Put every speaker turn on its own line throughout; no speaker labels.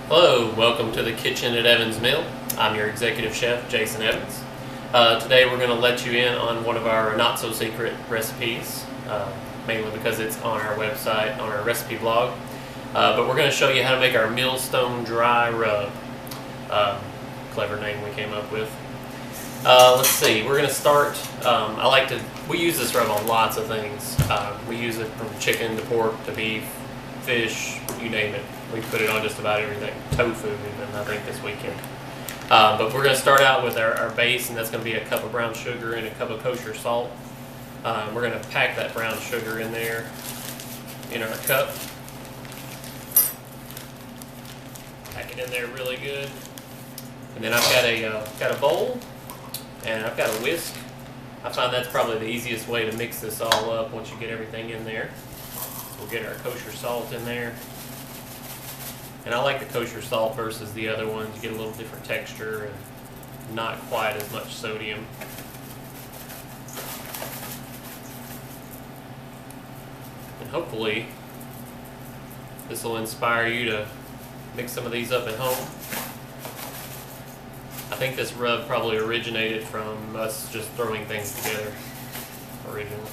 Hello, welcome to the kitchen at Evins Mill. I'm your executive chef, Jason Evans. Today we're going to let you in on one of our not-so-secret recipes, mainly because it's on our website, on our recipe blog. But we're going to show you how to make our Millstone dry rub. Clever name we came up with. Let's see, we're going to start, we use this rub on lots of things. We use it from chicken to pork to beef, fish, you name it. We put it on just about everything. Tofu even, I think, this weekend. But we're going to start out with our base, and that's going to be a cup of brown sugar and a cup of kosher salt. We're going to pack that brown sugar in there in our cup. Pack it in there really good. And then I've got a bowl, and I've got a whisk. I find that's probably the easiest way to mix this all up once you get everything in there. We'll get our kosher salt in there. And I like the kosher salt versus the other ones. You get a little different texture and not quite as much sodium. And hopefully this will inspire you to mix some of these up at home. I think this rub probably originated from us just throwing things together originally.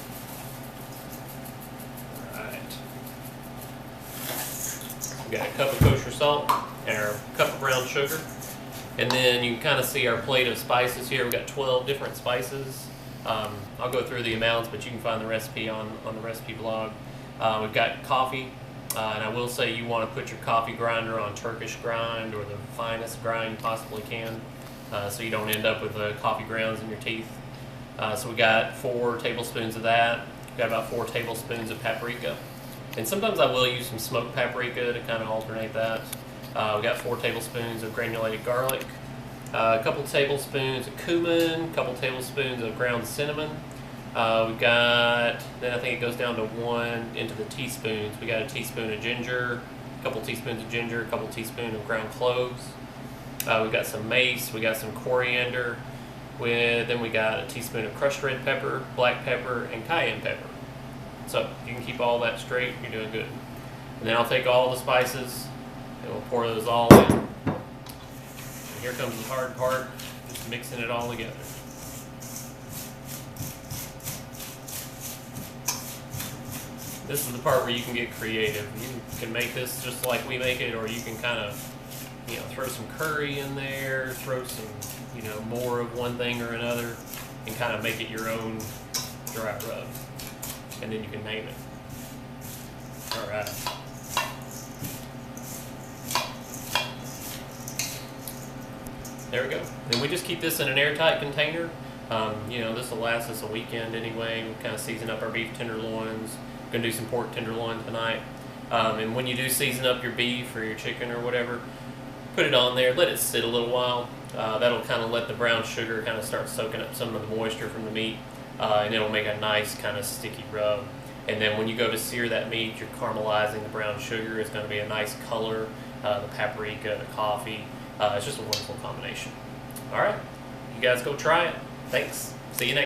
We got a cup of kosher salt and our cup of brown sugar. And then you can kind of see our plate of spices here. We've got 12 different spices. I'll go through the amounts, but you can find the recipe on the recipe blog. We've got coffee, and I will say you want to put your coffee grinder on Turkish grind or the finest grind you possibly can, so you don't end up with coffee grounds in your teeth. So we got 4 tablespoons of that. We've got about 4 tablespoons of paprika. And sometimes I will use some smoked paprika to kind of alternate that. We got 4 tablespoons of granulated garlic, a couple tablespoons of cumin, a couple tablespoons of ground cinnamon. We've got, then I think it goes down to 1 into the teaspoons. We got a teaspoon of ginger, a couple teaspoons of ginger, a couple teaspoons of ground cloves. We've got some mace, we got some coriander, then we got a teaspoon of crushed red pepper, black pepper, and cayenne pepper. So you can keep all that straight, you're doing good. And then I'll take all the spices and we'll pour those all in. And here comes the hard part, just mixing it all together. This is the part where you can get creative. You can make this just like we make it, or you can kind of, throw some curry in there, throw some, more of one thing or another, and kind of make it your own dry rub. And then you can name it. Alright. There we go. And we just keep this in an airtight container. This will last us a weekend anyway. We kind of season up our beef tenderloins. We're going to do some pork tenderloin tonight. And when you do season up your beef or your chicken or whatever, put it on there, let it sit a little while. That'll kind of let the brown sugar kind of start soaking up some of the moisture from the meat. And it'll make a nice kind of sticky rub. And then when you go to sear that meat, you're caramelizing the brown sugar. It's going to be a nice color, the paprika, the coffee. It's just a wonderful combination. All right, you guys go try it. Thanks. See you next time.